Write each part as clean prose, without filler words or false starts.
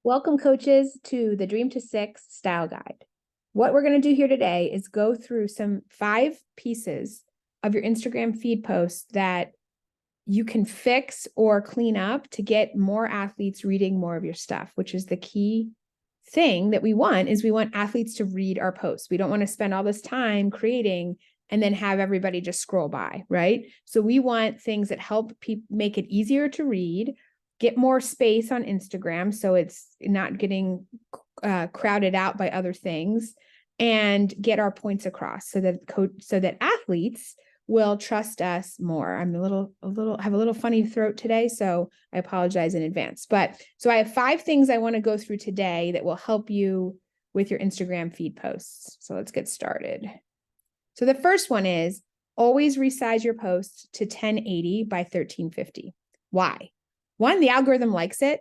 Welcome, coaches, to the Dream to Six Style Guide. What we're going to do here today is go through some 5 pieces of your Instagram feed posts that you can fix or clean up to get more athletes reading more of your stuff, which is the key thing that we want. Is we want athletes to read our posts. We don't want to spend all this time creating and then have everybody just scroll by, right? So we want things that help people make it easier to read, get more space on Instagram so it's not getting crowded out by other things, and get our points across so that athletes will trust us more. I'm have a little funny throat today, so I apologize in advance. But so I have 5 things I want to go through today that will help you with your Instagram feed posts. So let's get started. So the first one is always resize your post to 1080 by 1350. Why? One, the algorithm likes it,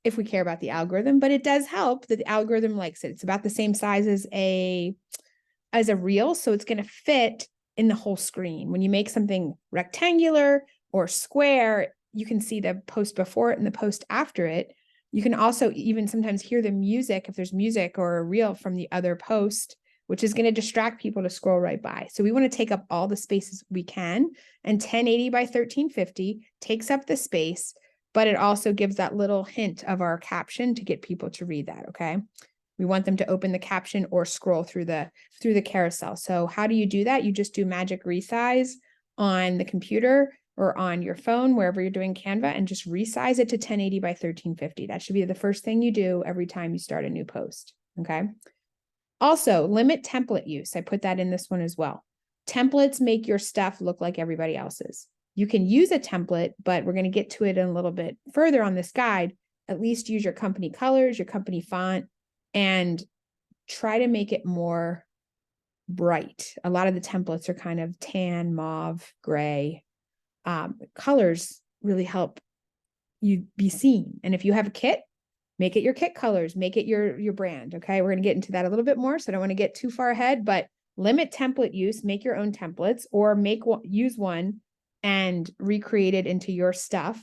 if we care about the algorithm, but it does help that the algorithm likes it. It's about the same size as a reel, so it's going to fit in the whole screen. When you make something rectangular or square, you can see the post before it and the post after it. You can also even sometimes hear the music, if there's music or a reel from the other post, which is going to distract people to scroll right by. So we want to take up all the spaces we can, and 1080 by 1350 takes up the space, but it also gives that little hint of our caption to get people to read that, okay? We want them to open the caption or scroll through the carousel. So how do you do that? You just do magic resize on the computer or on your phone, wherever you're doing Canva, and just resize it to 1080 by 1350. That should be the first thing you do every time you start a new post, okay? Also, limit template use. I put that in this one as well. Templates make your stuff look like everybody else's. You can use a template, but we're going to get to it in a little bit further on this guide. At least use your company colors, your company font, and try to make it more bright. A lot of the templates are kind of tan, mauve, gray. Colors really help you be seen. And if you have a kit, make it your kit colors, make it your brand. Okay. We're going to get into that a little bit more. So I don't want to get too far ahead, but limit template use, make your own templates, or use one and recreate it into your stuff,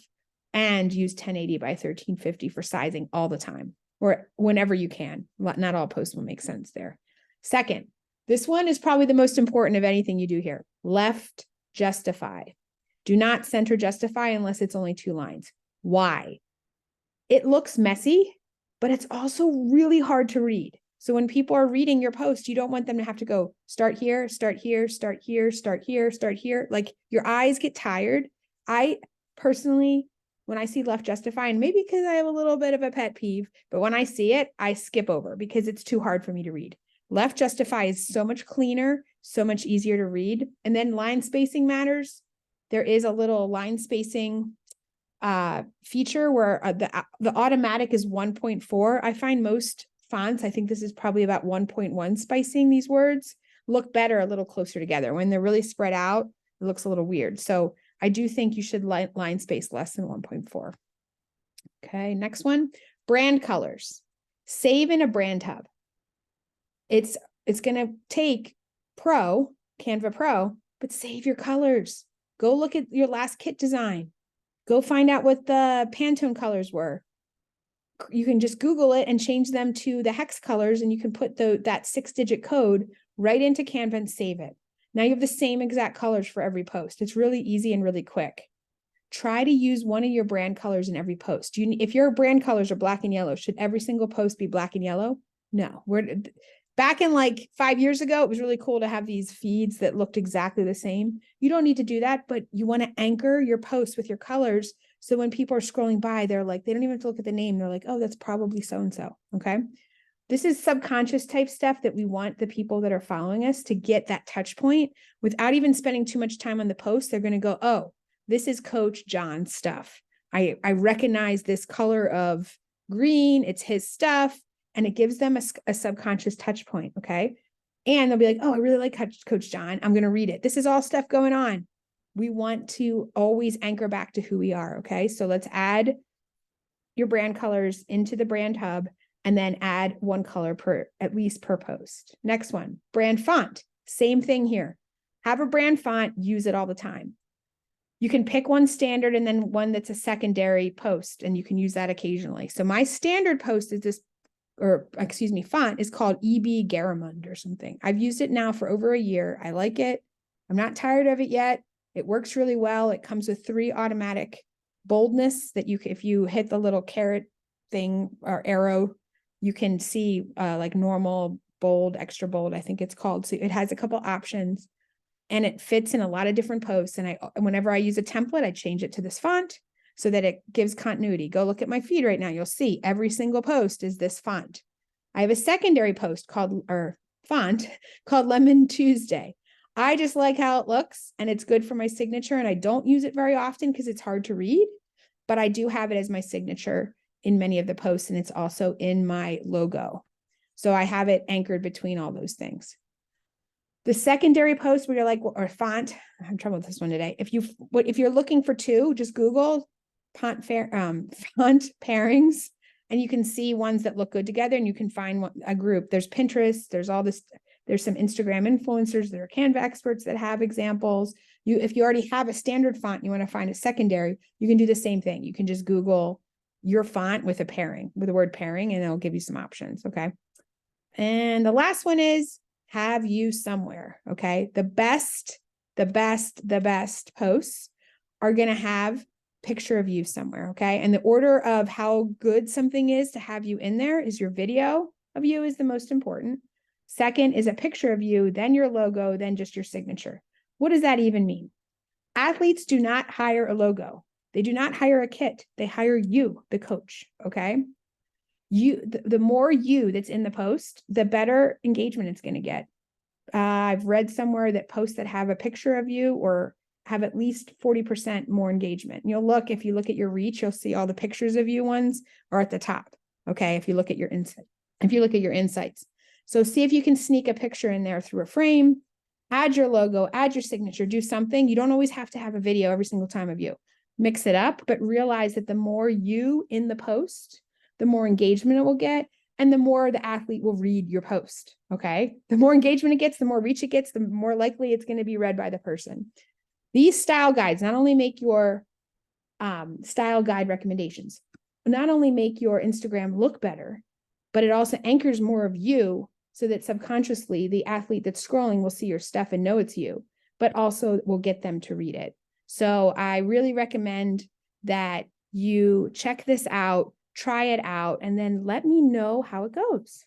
and use 1080 by 1350 for sizing all the time, or whenever you can. Not all posts will make sense there. Second, this one is probably the most important of anything you do here. Left justify. Do not center justify unless it's only 2 lines. Why? It looks messy, but it's also really hard to read. So when people are reading your post, you don't want them to have to go start here, start here, start here, start here, start here. Like, your eyes get tired. I personally, when I see left justify, and maybe because I have a little bit of a pet peeve, but when I see it, I skip over because it's too hard for me to read. Left justify is so much cleaner, so much easier to read. And then line spacing matters. There is a little line spacing feature where the automatic is 1.4. I find most fonts, I think this is probably about 1.1 spacing, these words look better a little closer together. When they're really spread out, it looks a little weird. So I do think you should line space less than 1.4. Okay, next one, brand colors. Save in a brand hub. It's going to take Canva Pro, but save your colors. Go look at your last kit design. Go find out what the Pantone colors were. You can just Google it and change them to the hex colors, and you can put that 6-digit code right into Canva and save it. Now you have the same exact colors for every post. It's really easy and really quick. Try to use one of your brand colors in every post. If your brand colors are black and yellow, should every single post be black and yellow? No. Back in like 5 years ago, it was really cool to have these feeds that looked exactly the same. You don't need to do that, but you want to anchor your posts with your colors. So when people are scrolling by, they're like, they don't even have to look at the name. They're like, oh, that's probably so-and-so. Okay. This is subconscious type stuff that we want the people that are following us to get that touch point without even spending too much time on the post. They're going to go, oh, this is Coach John's stuff. I recognize this color of green. It's his stuff. And it gives them a subconscious touch point, okay? And they'll be like, oh, I really like Coach John. I'm going to read it. This is all stuff going on. We want to always anchor back to who we are, okay? So let's add your brand colors into the brand hub, and then add 1 color at least per post. Next one, brand font. Same thing here. Have a brand font, use it all the time. You can pick one standard and then one that's a secondary post, and you can use that occasionally. So my standard post is this, or excuse me, font is called EB Garamond or something. I've used it now for over a year. I like it. I'm not tired of it yet. It works really well. It comes with 3 automatic boldness that you, if you hit the little caret thing or arrow, you can see like normal, bold, extra bold, I think it's called. So it has a couple options and it fits in a lot of different posts. And whenever I use a template, I change it to this font so that it gives continuity. Go look at my feed right now. You'll see every single post is this font. I have a secondary post called, or font called Lemon Tuesday. I just like how it looks and it's good for my signature, and I don't use it very often because it's hard to read, but I do have it as my signature in many of the posts, and it's also in my logo. So I have it anchored between all those things. The secondary post where you're like, or font, I'm having trouble with this one today. If you're looking for 2, just Google font pairings, and you can see ones that look good together, and you can find a group. There's Pinterest, there's all this, there's some Instagram influencers, there are Canva experts that have examples. If you already have a standard font, you want to find a secondary, you can do the same thing. You can just Google your font with a pairing, with the word pairing, and it'll give you some options. Okay. And the last one is have you somewhere. Okay. The best posts are going to have picture of you somewhere. Okay. And the order of how good something is to have you in there is your video of you is the most important. Second is a picture of you, then your logo, then just your signature. What does that even mean? Athletes do not hire a logo. They do not hire a kit. They hire you, the coach. Okay. The more you that's in the post, the better engagement it's going to get. I've read somewhere that posts that have a picture of you or have at least 40% more engagement. And you'll look, if you look at your reach, you'll see all the pictures of you ones are at the top. Okay. If you look at your insights. So see if you can sneak a picture in there through a frame, add your logo, add your signature, do something. You don't always have to have a video every single time of you. Mix it up, but realize that the more you in the post, the more engagement it will get, and the more the athlete will read your post. Okay. The more engagement it gets, the more reach it gets, the more likely it's going to be read by the person. These style guides not only make your style guide recommendations, not only make your Instagram look better, but it also anchors more of you so that subconsciously the athlete that's scrolling will see your stuff and know it's you, but also will get them to read it. So I really recommend that you check this out, try it out, and then let me know how it goes.